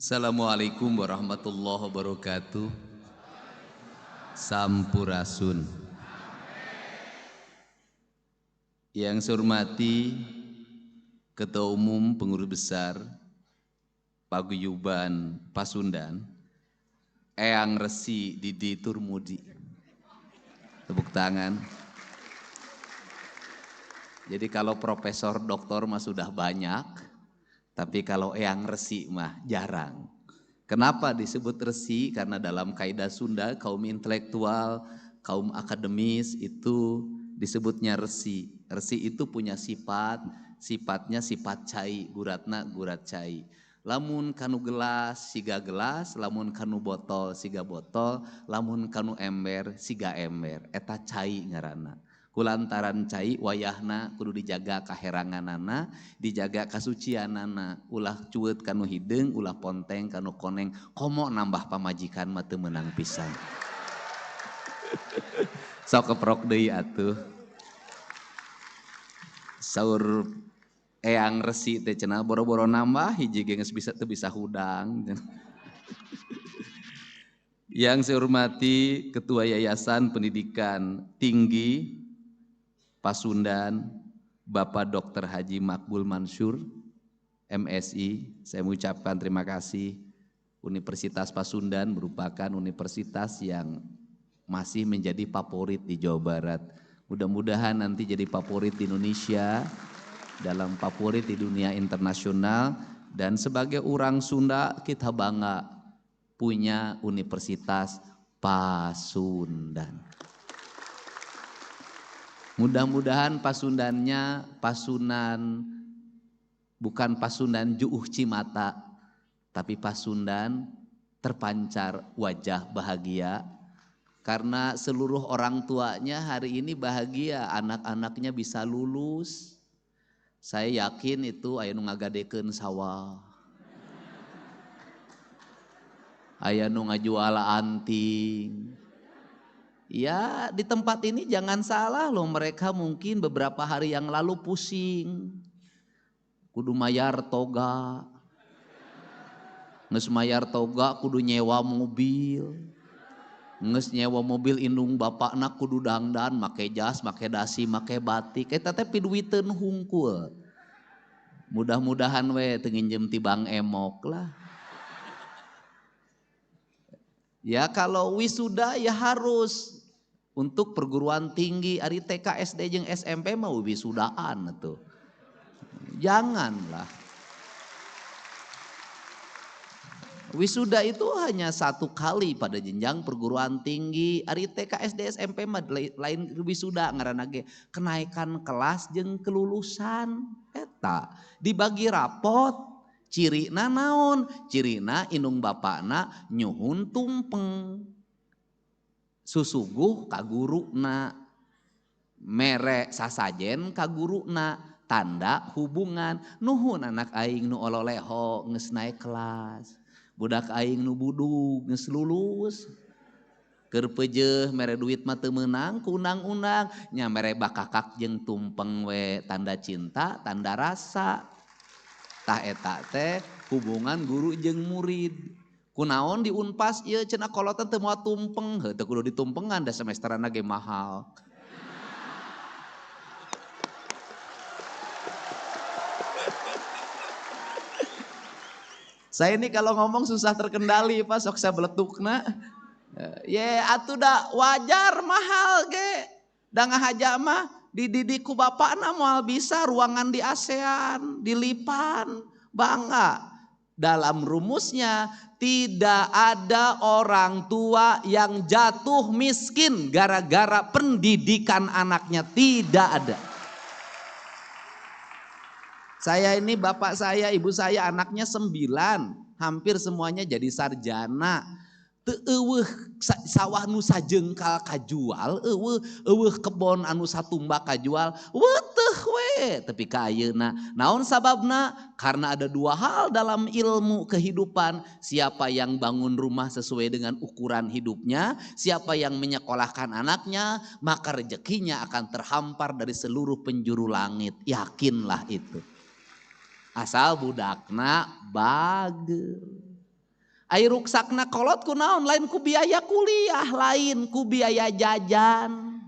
Assalamualaikum warahmatullahi wabarakatuh. Sampurasun. Yang saya hormati Ketua Umum Pengurus Besar Paguyuban Pasundan, Eyang Resi Didi Turmudi. Tepuk tangan. Jadi kalau profesor doktor mah sudah banyak, tapi kalau Eyang Resi mah jarang. Kenapa disebut resi? Karena dalam kaidah Sunda kaum intelektual, kaum akademis itu disebutnya resi. Resi itu punya sifatnya sifat cai, guratna gurat cai. Lamun kanu gelas, siga gelas, lamun kanu botol, siga botol, lamun kanu ember, siga ember. Eta cai ngaranna. Kulantaran cai wayahna kudu dijaga kaheranganana, dijaga kasucianana, ulah cuet kanu hideung, ulah ponteng kanu koneng, komo nambah pamajikan mah teu meunang pisan. Sok keprok deui atuh. Saur Eyang Resi teh cenah boro-boro nambah hiji ge geus bisa teu bisa hudang. Yang saya hormati Ketua Yayasan Pendidikan Tinggi Pasundan, Bapak Dr. Haji Makbul Mansur, MSI, saya mengucapkan terima kasih. Universitas Pasundan merupakan universitas yang masih menjadi favorit di Jawa Barat. Mudah-mudahan nanti jadi favorit di Indonesia, dalam favorit di dunia internasional, dan sebagai orang Sunda kita bangga punya Universitas Pasundan. Mudah-mudahan Pasundannya Pasunan, bukan Pasundan Juuh Cimata, tapi Pasundan terpancar wajah bahagia. Karena seluruh orang tuanya hari ini bahagia, anak-anaknya bisa lulus. Saya yakin itu aya nu ngagadekeun sawah. Aya nu ngajual anting. Ya di tempat ini jangan salah loh, mereka mungkin beberapa hari yang lalu pusing. Kudu mayar toga. Nges mayar toga kudu nyewa mobil. Nges nyewa mobil indung bapakna kudu dangdan, make jas, make dasi, make batik. Eta teh piduiteun hungkul. Mudah-mudahan we teu nginjem ti Bang Emok lah. Ya kalau wisuda ya harus untuk perguruan tinggi, ari TK, SD jeung SMP mah wisudaan tuh. Janganlah. Wisuda itu hanya satu kali pada jenjang perguruan tinggi. Ari TK, SD, SMP mah lain wisuda ngaranna ge kenaikan kelas jeung kelulusan. Eta dibagi rapot. Cirina naon? Cirina indung bapakna nyuhun tumpeng. Susuguh ka guruna. Mere sasajen ka guruna. Tanda hubungan. Nuhun anak aing nu ololeho geus naek kelas. Budak aing nu budug geus lulus. Keur peujeuh mere duit mah teu meunang ku undang-undang. Nya mere bakakak jeung tumpeng we tanda cinta, tanda rasa. Tah eta teh hubungan guru jeung murid. Kunaon di Unpas ieu cenah kolotan teu moal tumpeng, heuh teu kudu ditumpengan da semesteranna ge mahal. Saya ini kalau ngomong susah terkendali Pak, sok saya beletukna. Ye atuh da wajar mahal ge. Da ngahaja mah dididik ku bapakna moal bisa ruangan di ASEAN, di Lipan, bangga. Dalam rumusnya tidak ada orang tua yang jatuh miskin gara-gara pendidikan anaknya, tidak ada. Saya ini bapak saya, ibu saya anaknya 9, hampir semuanya jadi sarjana. Teu eueuh sawah nu sajengkal kajual, eueuh kebon anu satumbak kajual, weuteuh we. Tapi ka ayeuna naon sababna? Karena ada 2 hal dalam ilmu kehidupan. Siapa yang bangun rumah sesuai dengan ukuran hidupnya, siapa yang menyekolahkan anaknya, maka rezekinya akan terhampar dari seluruh penjuru langit. Yakinlah itu. Asal budakna bagel. Ai ruksakna kolot ku naon? Lain ku biaya kuliah, lain ku biaya jajan.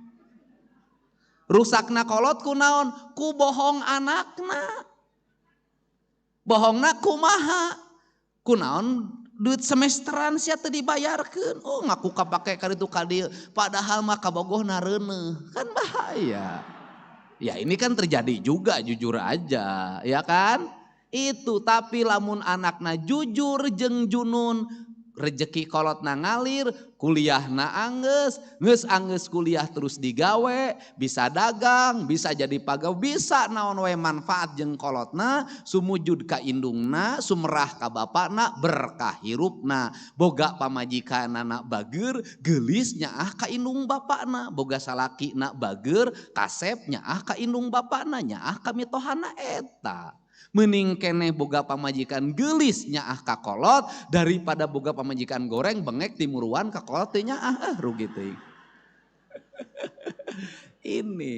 Rusakna kolot ku naon? Ku bohong anakna. Bohongna kumaha? Ku naon? Duit semesteran sia teu dibayarkeun. Oh ngaku kapake kaditu kadieu, padahal mah kabogohna reuneuh. Kan bahaya. Ya ini kan terjadi juga, jujur aja, ya kan? Itu tapi lamun anakna jujur jeung junun, rezeki kolotna ngalir, kuliahna anggeus, geus kuliah terus digawe, bisa dagang, bisa jadi pagawe, bisa naon we manfaat jeung kolotna, sumujud ka indungna, sumerah ka bapakna, berkah hirupna, boga pamajikanana bageur, geulis nyaah ka indung bapakna, boga salakina bageur, kasep nyaah ka indung bapakna, nyaah ka mitohana eta. Mending keneh boga pamajikan geulis nyaah ka kolot daripada boga pamajikan goreng bengek timuruan ka kolot teh nyaah rugi teuing. Ini.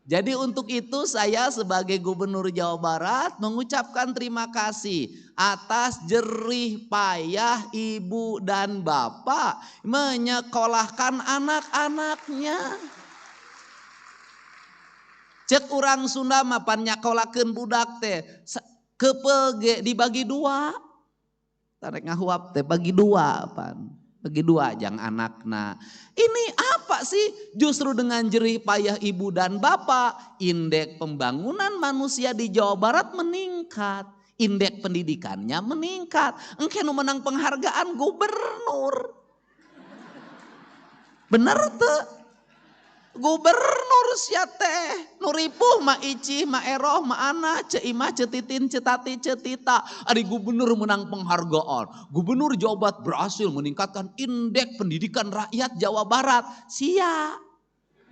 Jadi untuk itu saya sebagai Gubernur Jawa Barat mengucapkan terima kasih atas jerih payah ibu dan bapak menyekolahkan anak-anaknya. Cek urang Sunda mah pan nyakolakeun budak teh kepege dibagi dua. Tarek ngahuap teh bagi dua pan. Bagi dua jang anakna. Ini apa sih? Justru dengan jerih payah ibu dan bapak, indeks pembangunan manusia di Jawa Barat meningkat. Indeks pendidikannya meningkat. Engke nu menang penghargaan gubernur. Bener teu? Gubernur sia teh nu ripuh ma Icih ma Eroh ma Ana ce Imah ce Titin ce Tati ce Tita ari gubernur menang penghargaan. Gubernur Jawa Barat berhasil meningkatkan indeks pendidikan rakyat Jawa Barat. Sia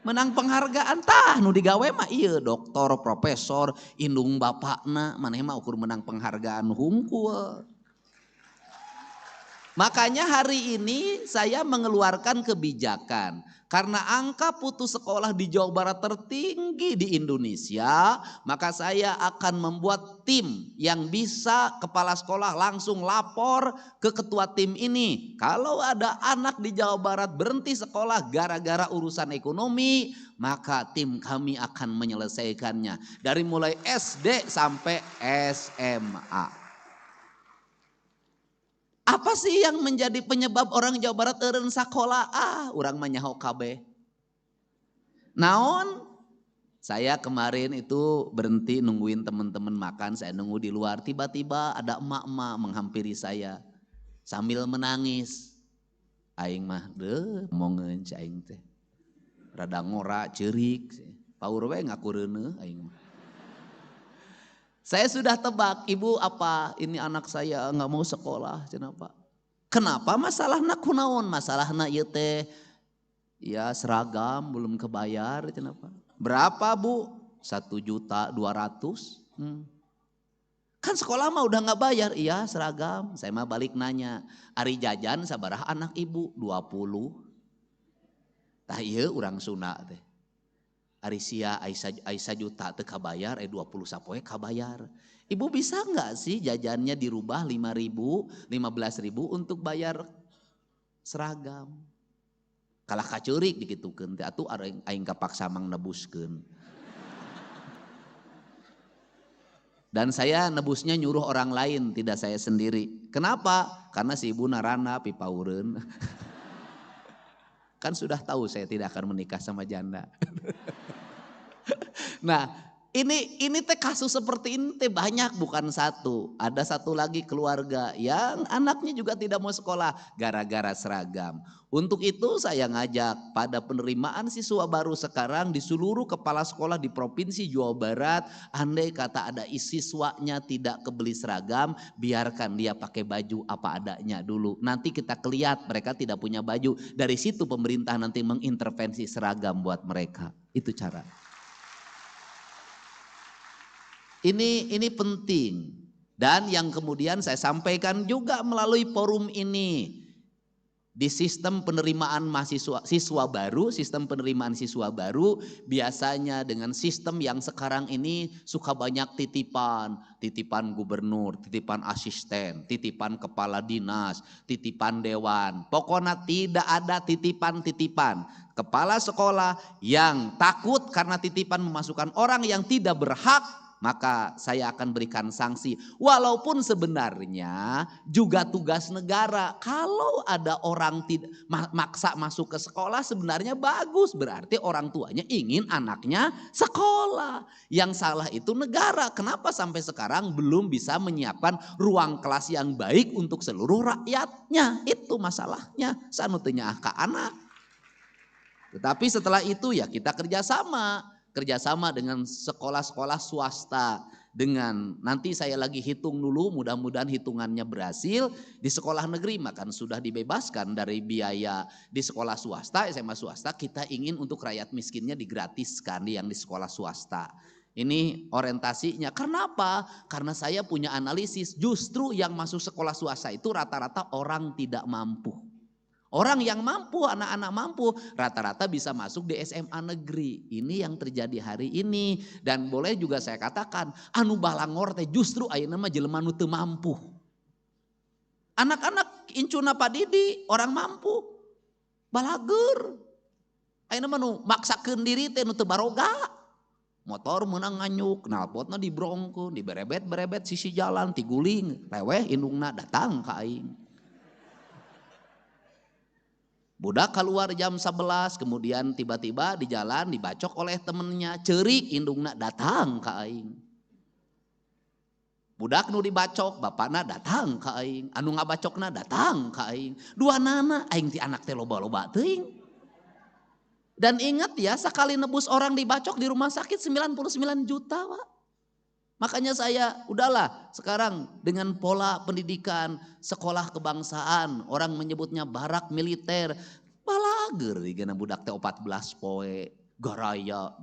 menang penghargaan tah nu digawe mah ieu doktor profesor indung bapakna maneh mah ukur menang penghargaan hungkul. Makanya hari ini saya mengeluarkan kebijakan. Karena angka putus sekolah di Jawa Barat tertinggi di Indonesia, maka saya akan membuat tim yang bisa kepala sekolah langsung lapor ke ketua tim ini. Kalau ada anak di Jawa Barat berhenti sekolah gara-gara urusan ekonomi, maka tim kami akan menyelesaikannya. Dari mulai SD sampai SMA. Apa sih yang menjadi penyebab orang Jawa Barat eureun sakola? Urang mah nyaho kabeh. Naon? Saya kemarin itu berhenti nungguin teman-teman makan, saya nunggu di luar. Tiba-tiba ada emak-emak menghampiri saya sambil menangis. Aing mah momongeun aing teh. Rada ngora ceurik. Paur we ngaku reuneuh aing mah. Saya sudah tebak, ibu apa ini anak saya nggak mau sekolah, kenapa? Kenapa masalahna kunaon? Masalahna ieu teh ya seragam belum kebayar, kenapa? Berapa bu? 1.200.000. Kan sekolah mah udah nggak bayar, iya seragam. Saya mah balik nanya, ari jajan sabaraha anak ibu? 20. Tah ieu urang Sunda teh. Ari sia Aisyah juta teu kabayar, 20 sapoe kabayar. Ibu bisa enggak sih jajannya dirubah 5.000, 15.000 untuk bayar seragam? Kalah kacurik digitukeun teh atuh aing kapaksa mang nebuskeun. Dan saya nebusnya nyuruh orang lain, tidak saya sendiri. Kenapa? Karena si ibu narana pipaureun. Kan sudah tahu saya tidak akan menikah sama janda. Nah ini teh kasus seperti ini teh banyak, bukan satu. Ada satu lagi keluarga yang anaknya juga tidak mau sekolah gara-gara seragam. Untuk itu saya ngajak pada penerimaan siswa baru sekarang di seluruh kepala sekolah di Provinsi Jawa Barat. Andai kata ada siswanya tidak kebeli seragam, biarkan dia pakai baju apa adanya dulu. Nanti kita kelihat mereka tidak punya baju. Dari situ pemerintah nanti mengintervensi seragam buat mereka. Itu cara. Ini penting. Dan yang kemudian saya sampaikan juga melalui forum ini. Di sistem penerimaan siswa baru biasanya dengan sistem yang sekarang ini suka banyak titipan gubernur, titipan asisten, titipan kepala dinas, titipan dewan. Pokoknya tidak ada titipan-titipan. Kepala sekolah yang takut karena titipan memasukkan orang yang tidak berhak, maka saya akan berikan sanksi. Walaupun sebenarnya juga tugas negara. Kalau ada orang tidak maksa masuk ke sekolah sebenarnya bagus. Berarti orang tuanya ingin anaknya sekolah. Yang salah itu negara. Kenapa sampai sekarang belum bisa menyiapkan ruang kelas yang baik untuk seluruh rakyatnya. Itu masalahnya. Sanutnya ke anak. Tetapi setelah itu ya kita kerjasama dengan sekolah-sekolah swasta, dengan nanti saya lagi hitung dulu, mudah-mudahan hitungannya berhasil. Di sekolah negeri makan sudah dibebaskan dari biaya. Di sekolah swasta, SMA swasta, kita ingin untuk rakyat miskinnya digratiskan yang di sekolah swasta. Ini orientasinya. Kenapa? Karena saya punya analisis, justru yang masuk sekolah swasta itu rata-rata orang tidak mampu. Orang yang mampu, anak-anak mampu, rata-rata bisa masuk di SMA negeri. Ini yang terjadi hari ini. Dan boleh juga saya katakan, anu balangor teh justru ayeuna mah jelema nu teu mampu. Anak-anak incuna Pak Didi, orang mampu. Balager. Ayeuna mah nu maksakeun diri teh nu teu baroga. Motor meunang nganyuk, knalpotna dibrongkeun, diberebet-berebet sisi jalan, tiguling, leweh indungna datang ka aing. Budak keluar jam 11, kemudian tiba-tiba di jalan dibacok oleh temennya, ceurik indungna datang ka aing. Budak nu dibacok, bapakna datang ka aing, anu ngabacokna datang ka aing. Duanana aing ti anak teh loba-loba teuing. Dan ingat ya, sekali nebus orang dibacok di rumah sakit 99 juta, Pak. Makanya saya udahlah sekarang dengan pola pendidikan sekolah kebangsaan, orang menyebutnya barak militer, balager digana budak teh 14 poe garaya.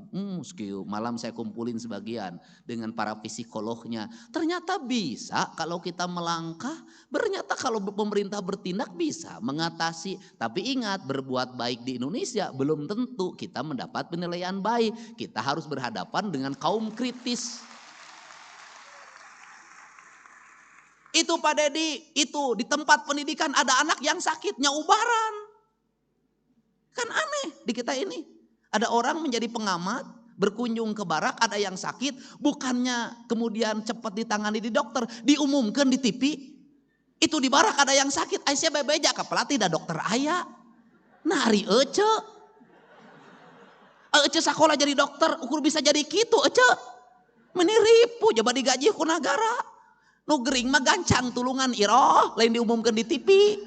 Malam saya kumpulin sebagian dengan para psikolognya. Ternyata bisa kalau kita melangkah, ternyata kalau pemerintah bertindak bisa mengatasi. Tapi ingat, berbuat baik di Indonesia belum tentu kita mendapat penilaian baik. Kita harus berhadapan dengan kaum kritis. Itu Pak Dedi, itu di tempat pendidikan ada anak yang sakitnya ubaran. Kan aneh di kita ini. Ada orang menjadi pengamat, berkunjung ke barak, ada yang sakit, bukannya kemudian cepat ditangani di dokter, diumumkan di TV. Itu di barak ada yang sakit, Aisyah bebeja ke pelatih da dokter aya. Nari ece. Ece sekolah jadi dokter, ukur bisa jadi gitu ece. Meniripu, coba digaji ku negara. Nu gering mah gancang tulungan iroh, lain diumumkan di TV.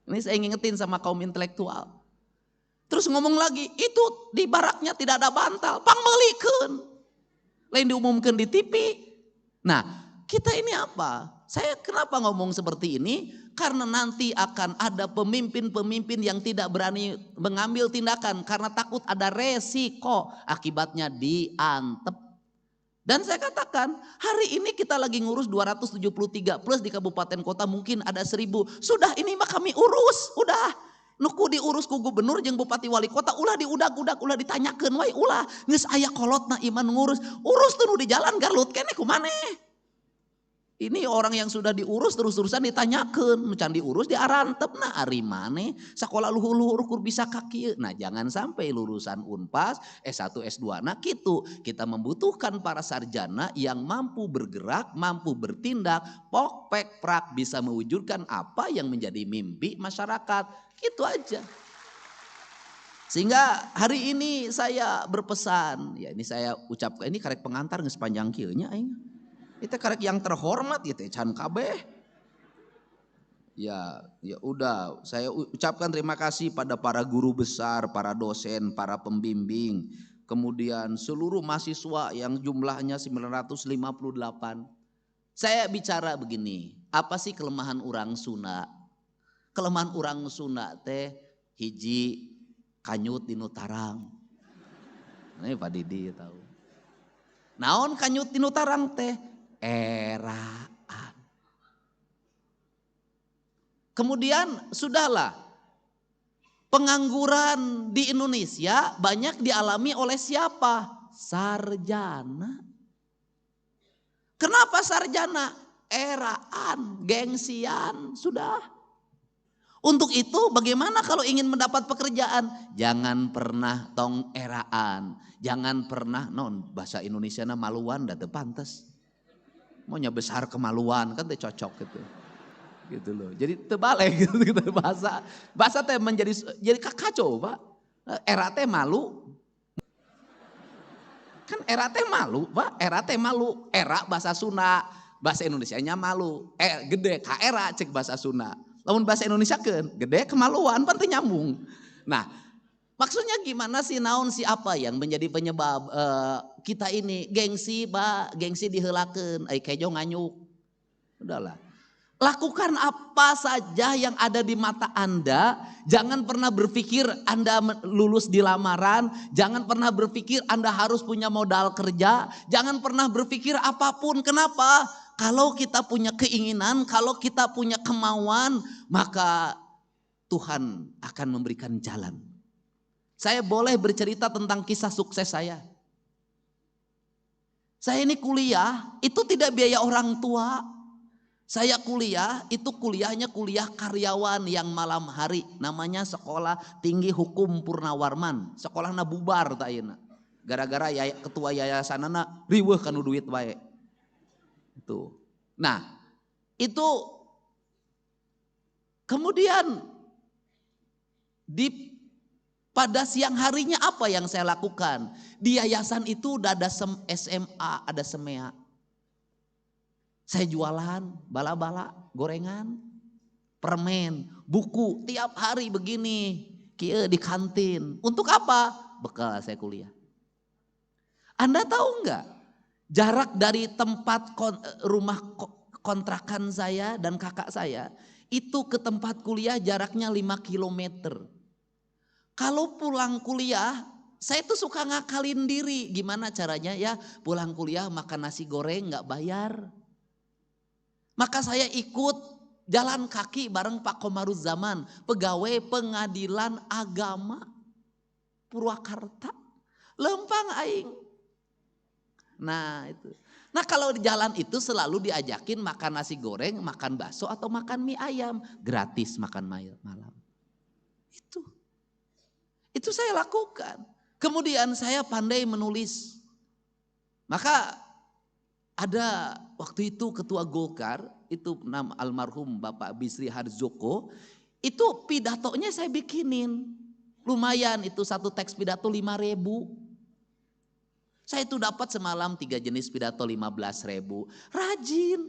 Ini saya ngingetin sama kaum intelektual. Terus ngomong lagi, itu di baraknya tidak ada bantal, pangmelikeun. Lain diumumkan di TV. Nah, kita ini apa? Saya kenapa ngomong seperti ini? Karena nanti akan ada pemimpin-pemimpin yang tidak berani mengambil tindakan karena takut ada resiko akibatnya diantep. Dan saya katakan, hari ini kita lagi ngurus 273 plus di kabupaten kota mungkin ada 1000. Sudah ini mah kami urus, udah. Nuku diurus ku gubernur jeung bupati wali kota, ulah diudag-udag, ulah ditanyakeun wae, ulah. Geus aya kolotna iman ngurus. Urus tuh nu di jalan Garut keneh kumaneh. Ini orang yang sudah diurus terus-terusan ditanyakeun, nu can diurus diarantepna ari maneh, sakola luhur-luhur kur bisa ka kieu. Nah, jangan sampai lulusan Unpas, S1, S2 nah kitu. Kita membutuhkan para sarjana yang mampu bergerak, mampu bertindak, pok pek prak bisa mewujudkan apa yang menjadi mimpi masyarakat. Gitu aja. Sehingga hari ini saya berpesan, ya ini saya ucapkan, ini karek pengantar geus panjang kieu nya aing. Itu karek yang terhormat gitu can kabeh. Ya udah, saya ucapkan terima kasih pada para guru besar, para dosen, para pembimbing, kemudian seluruh mahasiswa yang jumlahnya 958. Saya bicara begini, apa sih kelemahan orang Sunda? Kelemahan orang Sunda teh hiji kanyut dinu tarang. Ini Pak Didi tahu. Naon kanyut dinu tarang teh? Eraan. Kemudian sudahlah, pengangguran di Indonesia banyak dialami oleh siapa? Sarjana. Kenapa sarjana? Eraan, gengsian, sudah. Untuk itu bagaimana kalau ingin mendapat pekerjaan? Jangan pernah tong eraan. Jangan pernah, bahasa Indonesia maluan dah pantes. Maunya besar kemaluan kan teh cocok gitu. Gitu loh. Jadi terbalik gitu bahasa teh jadi kacau, Pak. Era teh malu. Kan era teh malu, Pak. Era teh malu. Era bahasa Sunda, bahasa Indonesianya malu. Gede ka era cek bahasa Sunda. Lamun bahasa Indonesia kan gede kemaluan pan teu nyambung. Nah, maksudnya gimana sih, naon si apa yang menjadi penyebab kita ini gengsi, Pak, gengsi diheulakeun, ai kejo nganyuk. Udahlah. Lakukan apa saja yang ada di mata Anda. Jangan pernah berpikir Anda lulus di lamaran. Jangan pernah berpikir Anda harus punya modal kerja. Jangan pernah berpikir apapun. Kenapa? Kalau kita punya keinginan, kalau kita punya kemauan, maka Tuhan akan memberikan jalan. Saya boleh bercerita tentang kisah sukses saya. Saya ini kuliah, itu tidak biaya orang tua. Saya kuliah, itu kuliahnya kuliah karyawan yang malam hari. Namanya Sekolah Tinggi Hukum Purnawarman. Sekolahna bubar tak ayeuna. Gara-gara ketua yayasanana riweuh kanu duit bae. Itu. Nah, itu kemudian pada siang harinya apa yang saya lakukan? Di yayasan itu udah ada SMA, ada SEMEA. Saya jualan bala-bala, gorengan, permen, buku tiap hari begini, kieu di kantin. Untuk apa? Bekal saya kuliah. Anda tahu enggak? Jarak dari tempat rumah kontrakan saya dan kakak saya itu ke tempat kuliah jaraknya 5 kilometer. Kalau pulang kuliah, saya tuh suka ngakalin diri. Gimana caranya ya? Pulang kuliah makan nasi goreng gak bayar. Maka saya ikut jalan kaki bareng Pak Komaruzzaman, pegawai pengadilan agama Purwakarta. Lempang aing. Nah itu. Nah kalau di jalan itu selalu diajakin makan nasi goreng, makan bakso atau makan mie ayam. Gratis makan malam. Itu saya lakukan. Kemudian saya pandai menulis. Maka ada waktu itu ketua Golkar, itu nama almarhum Bapak Bisri Harjoko. Itu pidatonya saya bikinin. Lumayan itu satu teks pidato 5.000. Saya itu dapat semalam 3 jenis pidato 15.000. Rajin.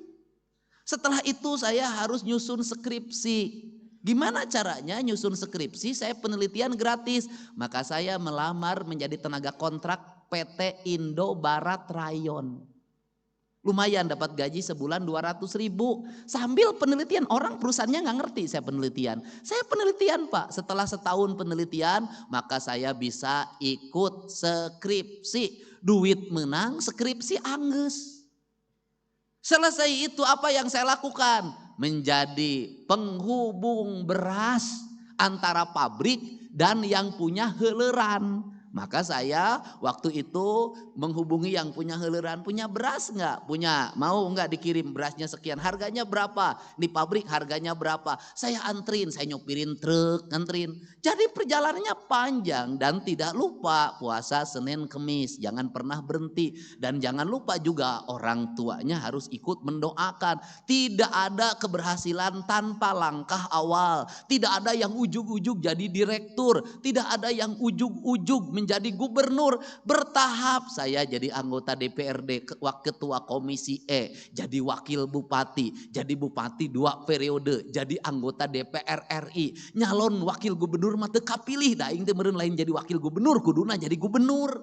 Setelah itu saya harus nyusun skripsi. Gimana caranya nyusun skripsi? Saya penelitian gratis. Maka saya melamar menjadi tenaga kontrak PT Indo Barat Rayon. Lumayan dapat gaji sebulan 200.000. Sambil penelitian, orang perusahaannya gak ngerti saya penelitian. Saya penelitian Pak, setelah setahun penelitian maka saya bisa ikut skripsi. Duit menang, skripsi angges. Selesai itu apa yang saya lakukan? Menjadi penghubung beras antara pabrik dan yang punya heuleran. Maka saya waktu itu menghubungi yang punya heuleran, punya beras enggak? Punya, mau enggak dikirim berasnya sekian, harganya berapa? Di pabrik harganya berapa? Saya antrin, saya nyopirin truk, antrin. Jadi perjalanannya panjang dan tidak lupa puasa Senin Kemis, jangan pernah berhenti. Dan jangan lupa juga orang tuanya harus ikut mendoakan. Tidak ada keberhasilan tanpa langkah awal. Tidak ada yang ujug-ujug jadi direktur, tidak ada yang ujug-ujug menjadi gubernur. Bertahap saya jadi anggota DPRD, ketua komisi E, jadi wakil bupati, jadi bupati 2 periode, jadi anggota DPR RI, nyalon wakil gubernur mah teu kapilih da aing teh meureun lain jadi wakil gubernur, kuduna jadi gubernur.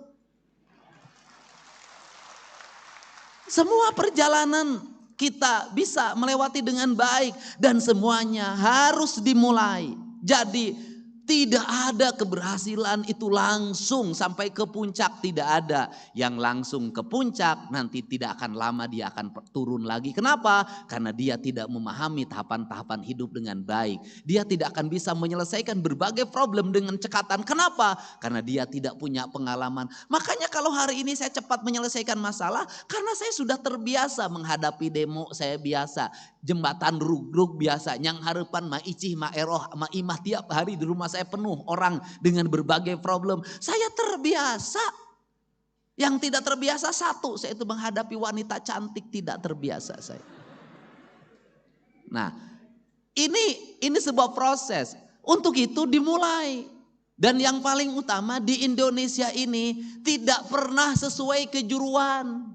Semua perjalanan kita bisa melewati dengan baik dan semuanya harus dimulai. Jadi Tidak ada keberhasilan itu langsung sampai ke puncak, tidak ada. Yang langsung ke puncak nanti tidak akan lama dia akan turun lagi. Kenapa? Karena dia tidak memahami tahapan-tahapan hidup dengan baik. Dia tidak akan bisa menyelesaikan berbagai problem dengan cekatan. Kenapa? Karena dia tidak punya pengalaman. Makanya kalau hari ini saya cepat menyelesaikan masalah, karena saya sudah terbiasa menghadapi demo, saya biasa. Jembatan rug-rug biasa, nyang harapan ma icih ma eroh ma imah tiap hari di rumah saya penuh orang dengan berbagai problem. Saya terbiasa. Yang tidak terbiasa satu, saya itu menghadapi wanita cantik, tidak terbiasa saya. Nah, ini sebuah proses. Untuk itu dimulai. Dan yang paling utama di Indonesia ini tidak pernah sesuai kejuruan.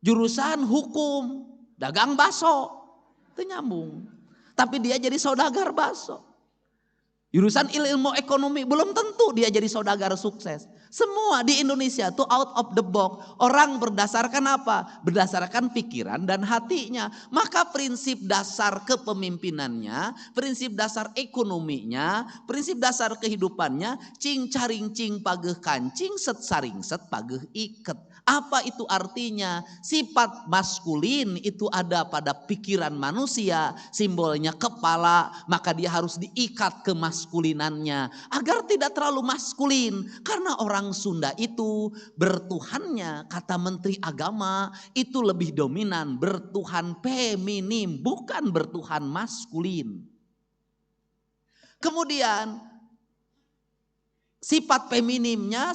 Jurusan hukum, dagang bakso, itu nyambung. Tapi dia jadi saudagar bakso. Jurusan ilmu ekonomi belum tentu dia jadi saudagar sukses. Semua di Indonesia tuh out of the box. Orang berdasarkan apa? Berdasarkan pikiran dan hatinya. Maka prinsip dasar kepemimpinannya, prinsip dasar ekonominya, prinsip dasar kehidupannya, cing caring cing pageh kancing, set saring set pageh iket. Apa itu artinya? Sifat maskulin itu ada pada pikiran manusia, simbolnya kepala, maka dia harus diikat ke maskulinannya agar tidak terlalu maskulin. Karena orang Sunda itu bertuhannya, kata Menteri Agama, itu lebih dominan, bertuhan feminim, bukan bertuhan maskulin. Kemudian sifat feminimnya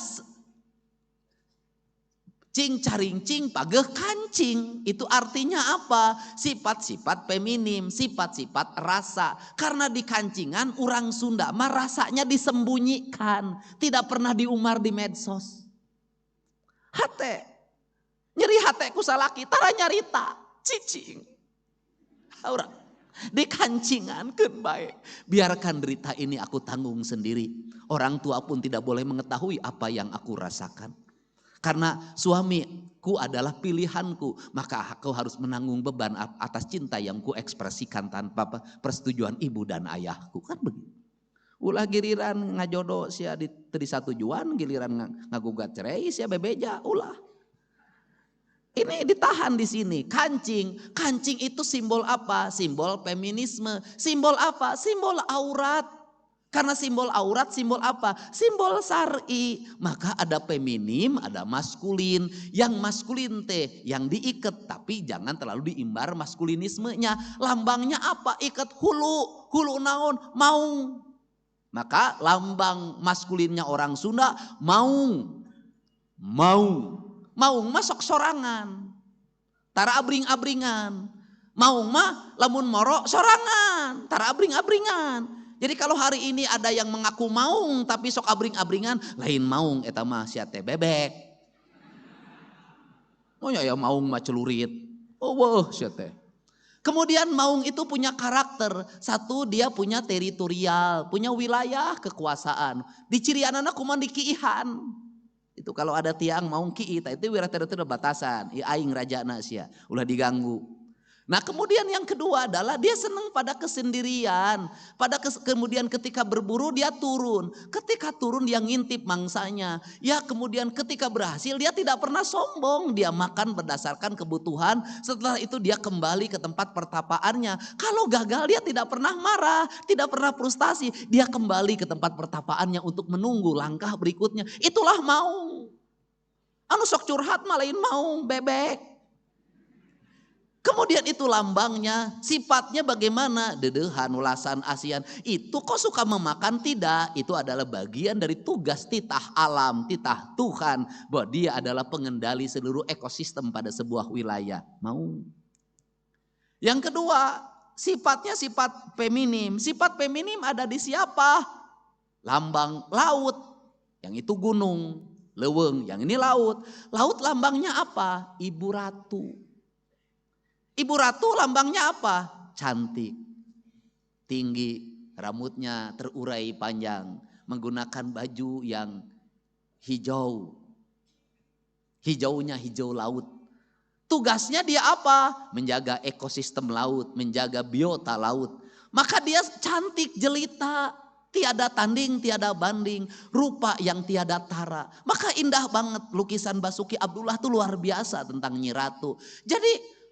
cing caring cing pageh kancing, itu artinya apa? Sifat-sifat feminim, sifat-sifat rasa. Karena di kancingan orang Sunda mah rasanya disembunyikan, tidak pernah diumar di medsos. Hate, nyeri hate ku salaki, tara nyarita, cicing. Aura, di kancingan kan baik. Biarkan derita ini aku tanggung sendiri. Orang tua pun tidak boleh mengetahui apa yang aku rasakan. Karena suamiku adalah pilihanku, maka aku harus menanggung beban atas cinta yang ku ekspresikan tanpa persetujuan ibu dan ayahku. Kan begitu. Ulah giliran ngajodoh sia di satujuan, giliran ngagugat cerai sia bebeja, ulah. Ini ditahan di sini. Kancing. Kancing itu simbol apa? Simbol feminisme. Simbol apa? Simbol aurat. Karena simbol aurat, simbol apa? Simbol syar'i. Maka ada feminim, ada maskulin. Yang maskulin teh yang diikat, tapi jangan terlalu diimbar maskulinismenya. Lambangnya apa? Ikat hulu. Hulu naon? Maung. Maka lambang maskulinnya orang Sunda maung. Maung. Maung masuk sorangan. Tara abring-abringan. Maung mah lamun moro sorangan. Tara abring-abringan. Jadi kalau hari ini ada yang mengaku maung tapi sok abring-abringan, lain maung eta mah sia teh bebek. Oh ya maung mah celurit. Oh wah sia teh. Kemudian maung itu punya karakter. Satu, dia punya teritorial, punya wilayah kekuasaan. Di cirianana kumaha dikiihan. Itu kalau ada tiang maung kiit, itu wilayah teritorial batasan. Ieu aing rajana sia, ulah diganggu. Nah kemudian yang kedua adalah dia senang pada kesendirian. Kemudian ketika berburu dia turun. Ketika turun dia ngintip mangsanya. Ya kemudian ketika berhasil dia tidak pernah sombong. Dia makan berdasarkan kebutuhan. Setelah itu dia kembali ke tempat pertapaannya. Kalau gagal dia tidak pernah marah. Tidak pernah frustasi. Dia kembali ke tempat pertapaannya untuk menunggu langkah berikutnya. Itulah maung. Anu sok curhat mah lain maung bebek. Kemudian itu lambangnya, sifatnya bagaimana? Dedehan, ulasan, asian. Itu kok suka memakan? Tidak, itu adalah bagian dari tugas titah alam, titah Tuhan. Bahwa dia adalah pengendali seluruh ekosistem pada sebuah wilayah. Mau? Yang kedua, sifatnya sifat feminim. Sifat feminim ada di siapa? Lambang laut, yang itu gunung, leuweung, yang ini laut. Laut lambangnya apa? Ibu ratu. Ibu ratu lambangnya apa? Cantik, tinggi, rambutnya terurai panjang, menggunakan baju yang hijau. Hijaunya hijau laut. Tugasnya dia apa? Menjaga ekosistem laut, menjaga biota laut. Maka dia cantik jelita, tiada tanding, tiada banding, rupa yang tiada tara. Maka indah banget lukisan Basuki Abdullah tuh luar biasa tentang Nyi Ratu. Jadi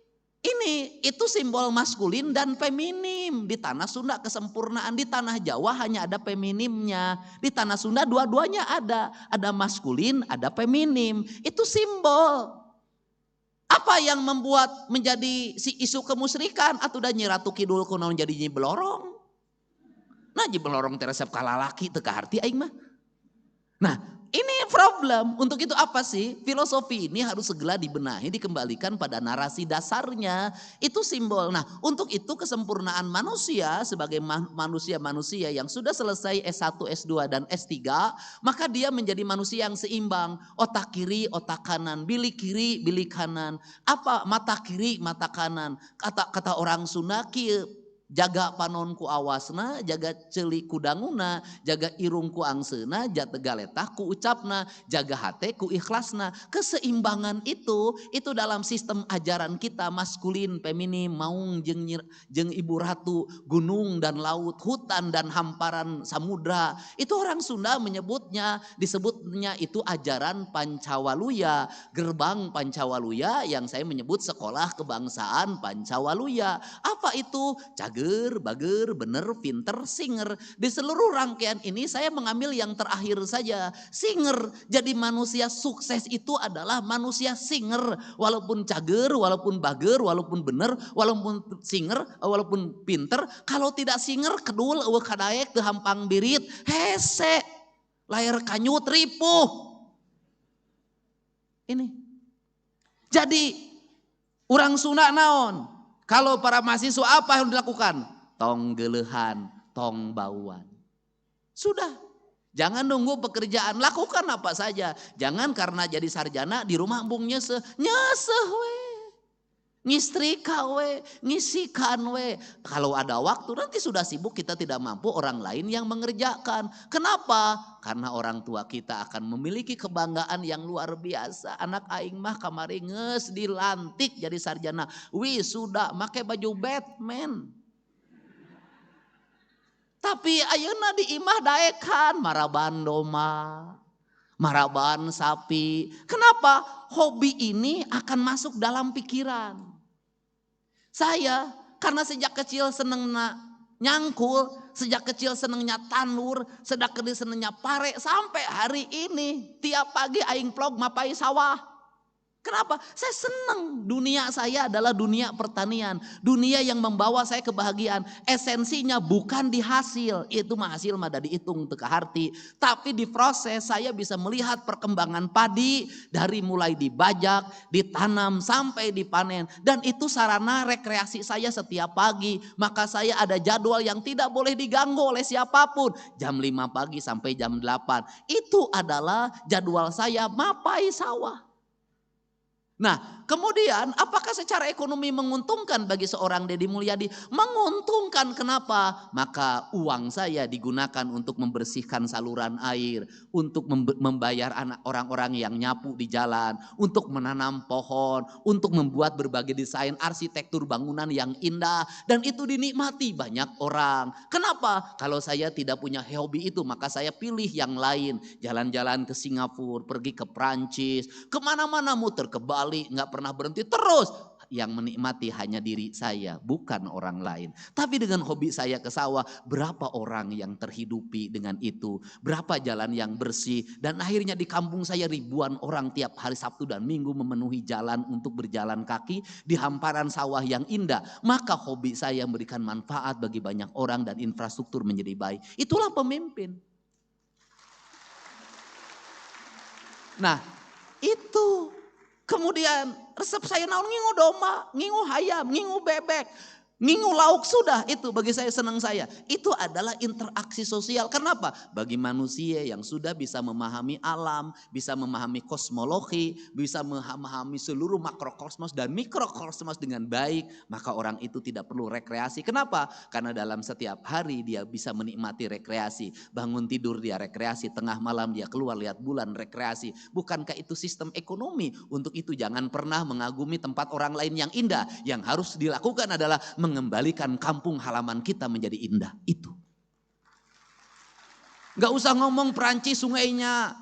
itu simbol maskulin dan feminim. Di tanah Sunda kesempurnaan, di tanah Jawa hanya ada feminimnya. Di tanah Sunda dua-duanya ada maskulin, ada feminim. Itu simbol. Apa yang membuat menjadi si isu kemusyrikan? Atuh da Nyi Ratu Kidul kunaon jadi Nyi Belorong. Nah Nyi Belorong teh resep ka lalaki teu ka harti aing mah. Nah, ini problem. Untuk itu apa sih? Filosofi ini harus segera dibenahi, dikembalikan pada narasi dasarnya. Itu simbol. Nah, untuk itu kesempurnaan manusia sebagai manusia-manusia yang sudah selesai S1, S2, dan S3, maka dia menjadi manusia yang seimbang. Otak kiri, otak kanan. Bilik kiri, bilik kanan. Apa? Mata kiri, mata kanan. Kata orang Sunda kieu. Jaga panon ku awasna, jaga ceuli ku danguna, jaga irung ku angseuna, jaga galetah ku ucapna, jaga hate ku ikhlasna. Keseimbangan itu dalam sistem ajaran kita maskulin, feminim, maung jeung ibu ratu, gunung dan laut, hutan dan hamparan samudra. Itu orang Sunda disebutnya itu ajaran Pancawaluya, gerbang Pancawaluya yang saya menyebut sekolah kebangsaan Pancawaluya. Apa itu? Bager, bener, pinter, singer. Di seluruh rangkaian ini saya mengambil yang terakhir saja. Singer. Jadi manusia sukses itu adalah manusia singer. Walaupun cager, walaupun bager, walaupun bener, walaupun singer, walaupun pinter. Kalau tidak singer, kedul, kadaek, hampang birit, hese. Layar kanyut, ripuh. Ini. Jadi orang Sunda naon? Kalau para mahasiswa apa yang dilakukan? Tong gelehan, tong bauan. Sudah. Jangan nunggu pekerjaan, lakukan apa saja. Jangan karena jadi sarjana di rumah embung nyeseh we. Ngistrika we, ngisikan we. Kalau ada waktu nanti sudah sibuk kita tidak mampu, orang lain yang mengerjakan. Kenapa? Karena orang tua kita akan memiliki kebanggaan yang luar biasa. Anak aing mah kamari geus dilantik jadi sarjana. Wisuda make baju Batman. Tapi ayeuna di imah daekan maraban domba, maraban sapi. Kenapa? Hobi ini akan masuk dalam pikiran. Saya karena sejak kecil seneng nyangkul, sejak kecil senengnya tanur, sejak kecil senengnya pare, sampai hari ini tiap pagi aing vlog mapai sawah. Kenapa? Saya senang. Dunia saya adalah dunia pertanian. Dunia yang membawa saya kebahagiaan. Esensinya bukan di hasil. Itu mah hasil mah da dihitung teu ka harti. Tapi di proses saya bisa melihat perkembangan padi. Dari mulai dibajak, ditanam sampai dipanen. Dan itu sarana rekreasi saya setiap pagi. Maka saya ada jadwal yang tidak boleh diganggu oleh siapapun. Jam 5 pagi sampai jam 8. Itu adalah jadwal saya mapai sawah. Nah, kemudian apakah secara ekonomi menguntungkan bagi seorang Deddy Mulyadi? Menguntungkan, kenapa? Maka uang saya digunakan untuk membersihkan saluran air, untuk membayar orang-orang yang nyapu di jalan, untuk menanam pohon, untuk membuat berbagai desain arsitektur bangunan yang indah, dan itu dinikmati banyak orang. Kenapa? Kalau saya tidak punya hobi itu, maka saya pilih yang lain. Jalan-jalan ke Singapura, pergi ke Prancis, kemana-mana muter ke Bali. Nggak pernah berhenti terus. Yang menikmati hanya diri saya, bukan orang lain. Tapi dengan hobi saya ke sawah, berapa orang yang terhidupi dengan itu, berapa jalan yang bersih, dan akhirnya di kampung saya ribuan orang tiap hari Sabtu dan Minggu memenuhi jalan untuk berjalan kaki di hamparan sawah yang indah. Maka hobi saya memberikan manfaat bagi banyak orang dan infrastruktur menjadi baik. Itulah pemimpin. Nah, itu. Kemudian resep saya naon ngingu domba, ngingu hayam, ngingu bebek, ngingu lauk, sudah itu bagi saya senang saya. Itu adalah interaksi sosial. Kenapa? Bagi manusia yang sudah bisa memahami alam, bisa memahami kosmologi, bisa memahami seluruh makrokosmos dan mikrokosmos dengan baik, maka orang itu tidak perlu rekreasi. Kenapa? Karena dalam setiap hari dia bisa menikmati rekreasi. Bangun tidur dia rekreasi, tengah malam dia keluar lihat bulan rekreasi. Bukankah itu sistem ekonomi? Untuk itu jangan pernah mengagumi tempat orang lain yang indah. Yang harus dilakukan adalah mengembalikan kampung halaman kita menjadi indah. Itu. Gak usah ngomong Perancis sungainya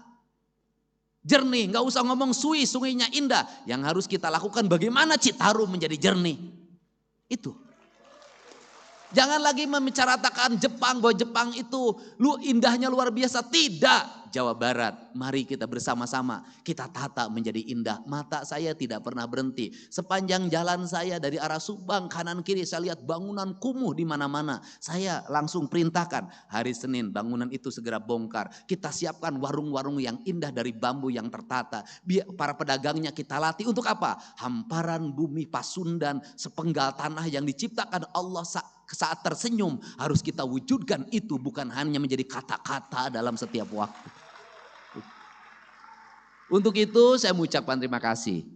jernih, gak usah ngomong Swiss sungainya indah. Yang harus kita lakukan bagaimana Citarum menjadi jernih. Itu. Jangan lagi membicarakan Jepang, bahwa Jepang itu indahnya luar biasa. Tidak. Jawa Barat, mari kita bersama-sama kita tata menjadi indah. Mata saya tidak pernah berhenti. Sepanjang jalan saya dari arah Subang kanan kiri saya lihat bangunan kumuh di mana-mana. Saya langsung perintahkan hari Senin bangunan itu segera bongkar. Kita siapkan warung-warung yang indah dari bambu yang tertata. Biar para pedagangnya kita latih untuk apa? Hamparan bumi Pasundan, sepenggal tanah yang diciptakan Allah saat tersenyum harus kita wujudkan itu, bukan hanya menjadi kata-kata dalam setiap waktu. Untuk itu saya mengucapkan terima kasih.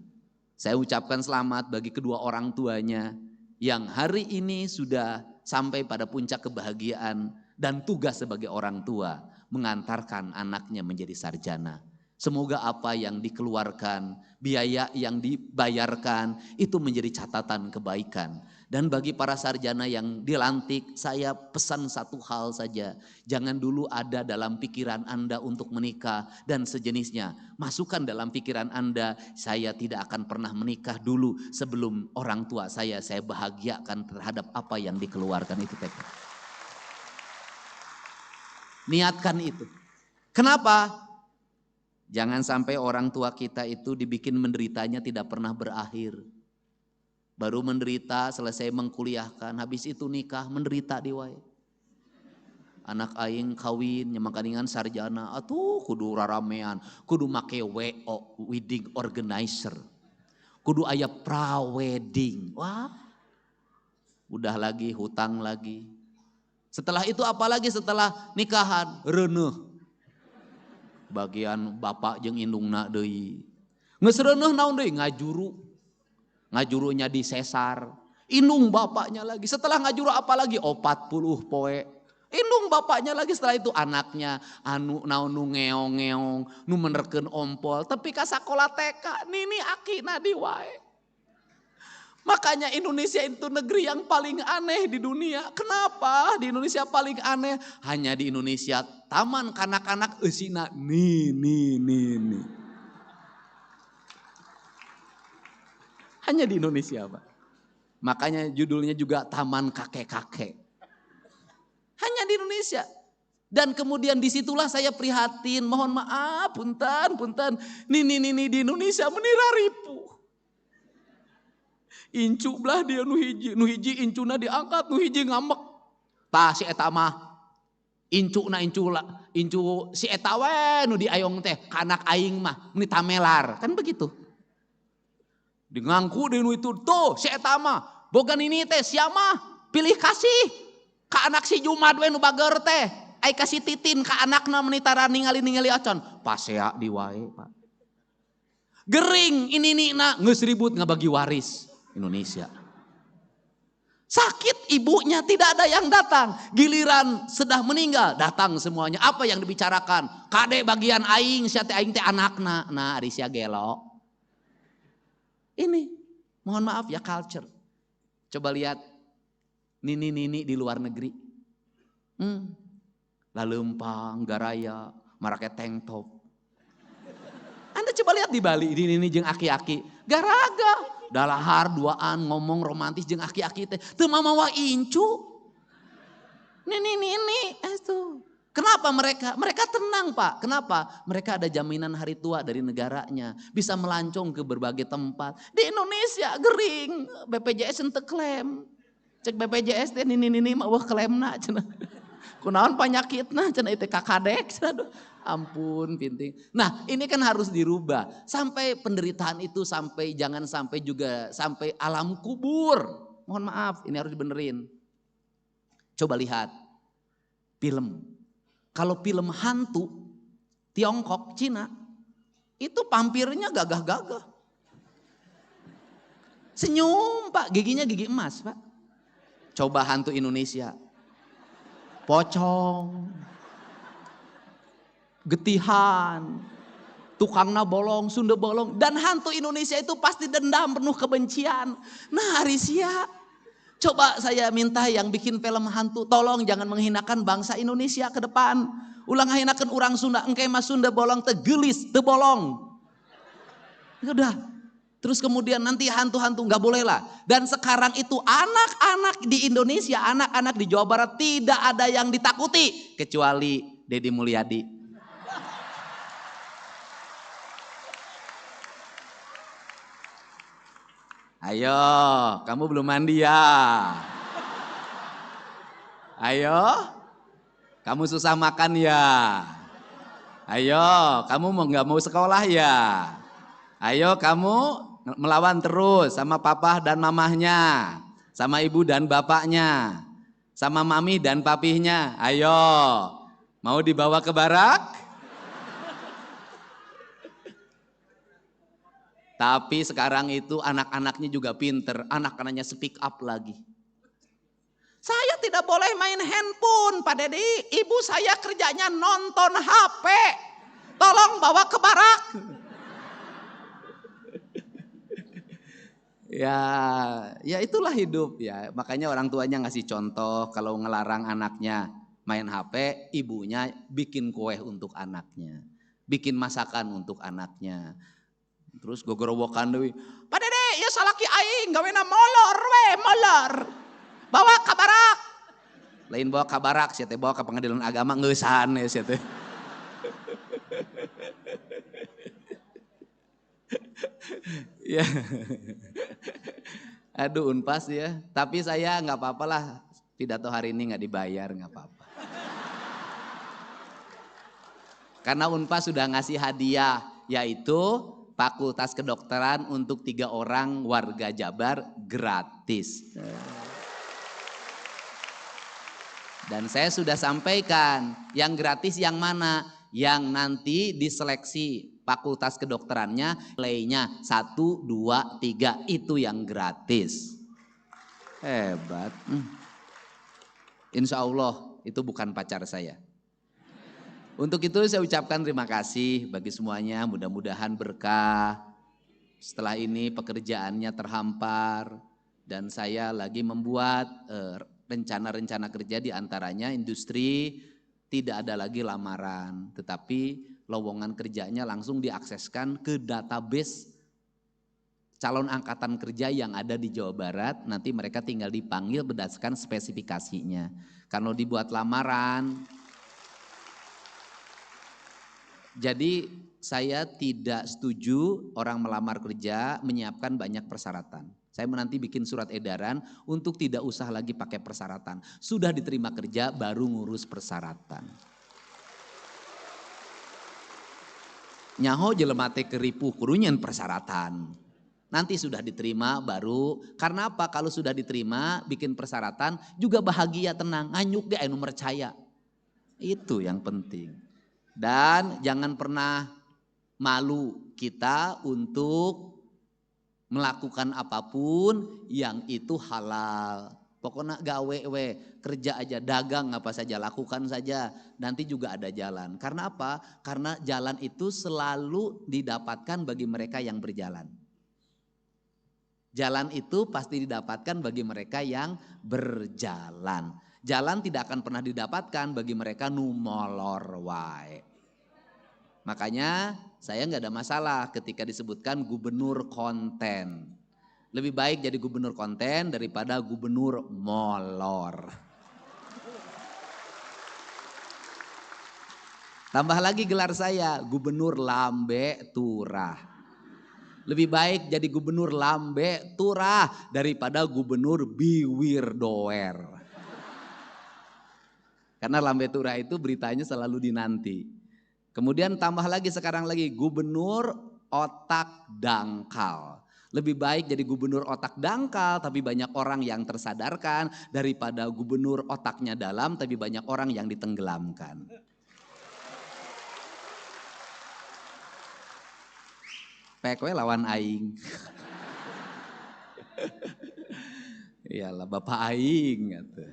Saya ucapkan selamat bagi kedua orang tuanya yang hari ini sudah sampai pada puncak kebahagiaan dan tugas sebagai orang tua mengantarkan anaknya menjadi sarjana. Semoga apa yang dikeluarkan, biaya yang dibayarkan itu menjadi catatan kebaikan. Dan bagi para sarjana yang dilantik, saya pesan satu hal saja. Jangan dulu ada dalam pikiran Anda untuk menikah dan sejenisnya. Masukkan dalam pikiran Anda, saya tidak akan pernah menikah dulu sebelum orang tua saya bahagiakan terhadap apa yang dikeluarkan itu. Niatkan itu. Kenapa? Jangan sampai orang tua kita itu dibikin menderitanya tidak pernah berakhir. Baru menderita selesai mengkuliahkan, habis itu nikah menderita di wae. Anak aing kawin nyemakaningan sarjana, atuh kudu raramean, kudu make WO, wedding organizer. Kudu aya pra-wedding. Wah. Udah lagi hutang lagi. Setelah itu apalagi setelah nikahan? Reuneuh. Bagian bapak jeung indungna deui. Geus reuneuh naon deui? Ngajurunya di sesar. Indung bapaknya lagi. Setelah ngajuru apa lagi? 40 poe. Indung bapaknya lagi. Setelah itu anaknya anu naon nu ngeong-ngeong, nu menerkeun ompol, tapi ka sakola TK nini akina di wae. Makanya Indonesia itu negeri yang paling aneh di dunia. Kenapa di Indonesia paling aneh? Hanya di Indonesia taman kanak-kanak eusina nih. Hanya di Indonesia, Pak. Makanya judulnya juga Taman Kakek-Kakek. Hanya di Indonesia. Dan kemudian disitulah saya prihatin. Mohon maaf, punten. Nini di Indonesia menira ripu. Incu belah dia nu hiji incuna diangkat, nu hiji ngambek. Tah si eta mah incu si eta we nu diayong teh kanak aing mah meni tamelar. Kan begitu. Di ngangku di nu itu tuh si eta mah boga nini teh sia mah pilih kasih ka anak si Jumad we nu bager teh ai kasih titin ka anakna menitara ningali acon pasea di wae Pak. Gering ini geus ribut ngabagi waris Indonesia. Sakit ibunya tidak ada yang datang. Giliran sudah meninggal datang semuanya. Apa yang dibicarakan? Kade bagian aing sia teh aing teh anakna. Nah ari sia gelo. Ini mohon maaf ya culture. Coba lihat nini di luar negeri. Laleumpang, garaya, marake tank top. Anda coba lihat di Bali, nini jeung aki-aki. Garaga. Dalahar duaan ngomong romantis jeung aki-aki teh. Teu mamawa incu. Nini itu. Kenapa mereka? Mereka tenang Pak. Kenapa? Mereka ada jaminan hari tua dari negaranya. Bisa melancong ke berbagai tempat. Di Indonesia gering. BPJS ente klaim. Cek BPJS teh nini mah wah klaimna cenah. Kunaon panyakitna cenah itu kakadek cenah. Ampun pinting. Nah ini kan harus dirubah. Sampai penderitaan itu jangan sampai juga sampai alam kubur. Mohon maaf ini harus dibenerin. Coba lihat film. Kalau film hantu Tiongkok, Cina itu pampirnya gagah-gagah. Senyum Pak, giginya gigi emas Pak. Coba hantu Indonesia. Pocong. Getihan, tukangna bolong, Sunda bolong, dan hantu Indonesia itu pasti dendam penuh kebencian. Nah Arisia, Coba saya minta yang bikin film hantu, tolong jangan menghinakan bangsa Indonesia ke depan. Ulang hinakan orang Sunda, engke mas Sunda bolong tegelis, tebolong. Udah. Terus kemudian nanti hantu-hantu nggak boleh lah. Dan sekarang itu anak-anak di Indonesia, anak-anak di Jawa Barat tidak ada yang ditakuti kecuali Deddy Mulyadi. Ayo, kamu belum mandi ya? Ayo, kamu susah makan ya? Ayo, kamu nggak mau sekolah ya? Ayo, kamu melawan terus sama papa dan mamahnya, sama ibu dan bapaknya, sama mami dan papihnya. Ayo, mau dibawa ke barak? Tapi sekarang itu anak-anaknya juga pinter, anak-anaknya speak up lagi. Saya tidak boleh main handphone, Pak Dedi. Ibu saya kerjanya nonton HP. Tolong bawa ke barak. Ya itulah hidup ya. Makanya orang tuanya ngasih contoh kalau ngelarang anaknya main HP, ibunya bikin kue untuk anaknya, bikin masakan untuk anaknya. Terus gogorowokan deui, Pak Dede, ya salaki aing gawena molor we, molor. Bawa ke barak. Lain bawa ke barak, sia teh bawa ke pengadilan agama ngeusan ya sia teh. Ya. Aduh Unpas ya, tapi saya nggak apa-apa lah, pidato hari ini nggak dibayar nggak apa-apa. Karena Unpas sudah ngasih hadiah, yaitu Fakultas Kedokteran untuk 3 orang warga Jabar gratis. Dan saya sudah sampaikan, yang gratis yang mana? Yang nanti diseleksi fakultas kedokterannya, nilainya 1, 2, 3 itu yang gratis. Hebat. Insya Allah itu bukan pacar saya. Untuk itu saya ucapkan terima kasih bagi semuanya, mudah-mudahan berkah. Setelah ini pekerjaannya terhampar dan saya lagi membuat rencana-rencana kerja, di antaranya industri tidak ada lagi lamaran, tetapi lowongan kerjanya langsung diakseskan ke database calon angkatan kerja yang ada di Jawa Barat. Nanti mereka tinggal dipanggil berdasarkan spesifikasinya. Kalau dibuat lamaran, jadi saya tidak setuju orang melamar kerja menyiapkan banyak persyaratan. Saya nanti bikin surat edaran untuk tidak usah lagi pakai persyaratan. Sudah diterima kerja baru ngurus persyaratan. Nyaho jelema teh keripuh kurunyan persyaratan. Nanti sudah diterima baru, karena apa? Kalau sudah diterima bikin persyaratan juga bahagia tenang, nganyuk ge anu percaya. Itu yang penting. Dan jangan pernah malu kita untuk melakukan apapun yang itu halal. Pokoknya gawe we, kerja aja, dagang apa saja, lakukan saja. Nanti juga ada jalan. Karena apa? Karena jalan itu selalu didapatkan bagi mereka yang berjalan. Jalan itu pasti didapatkan bagi mereka yang berjalan. Jalan tidak akan pernah didapatkan bagi mereka nu molor wae. Makanya saya nggak ada masalah ketika disebutkan gubernur konten. Lebih baik jadi gubernur konten daripada gubernur molor. Tambah lagi gelar saya, gubernur lambe turah. Lebih baik jadi gubernur lambe turah daripada gubernur biwir doer. Karena lambe turah itu beritanya selalu dinanti. Kemudian tambah lagi sekarang lagi gubernur otak dangkal. Lebih baik jadi gubernur otak dangkal tapi banyak orang yang tersadarkan daripada gubernur otaknya dalam tapi banyak orang yang ditenggelamkan. Pekwe lawan aing. Iyalah Bapak aing gitu.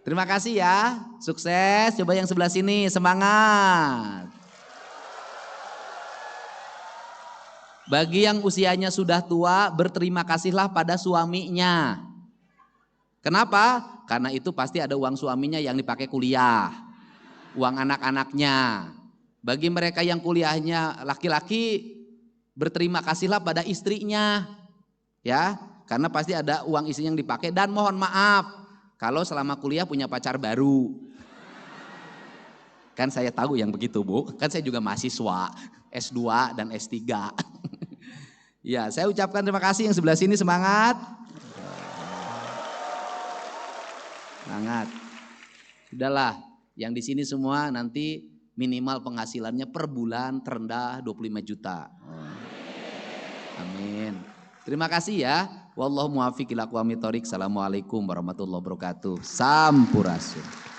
Terima kasih ya, sukses. Coba yang sebelah sini, semangat. Bagi yang usianya sudah tua, berterima kasihlah pada suaminya. Kenapa? Karena itu pasti ada uang suaminya yang dipakai kuliah, uang anak-anaknya. Bagi mereka yang kuliahnya laki-laki, berterima kasihlah pada istrinya, ya, karena pasti ada uang istrinya yang dipakai. Dan mohon maaf kalau selama kuliah punya pacar baru. Kan saya tahu yang begitu, Bu. Kan saya juga mahasiswa S2 dan S3. Ya, saya ucapkan terima kasih. Yang sebelah sini semangat. Semangat. Sudahlah, yang di sini semua nanti minimal penghasilannya per bulan terendah 25 juta. Amin. Terima kasih ya. Wallahu muwaffiq ila aqwamit thoriq. Assalamualaikum warahmatullahi wabarakatuh. Sampurasun.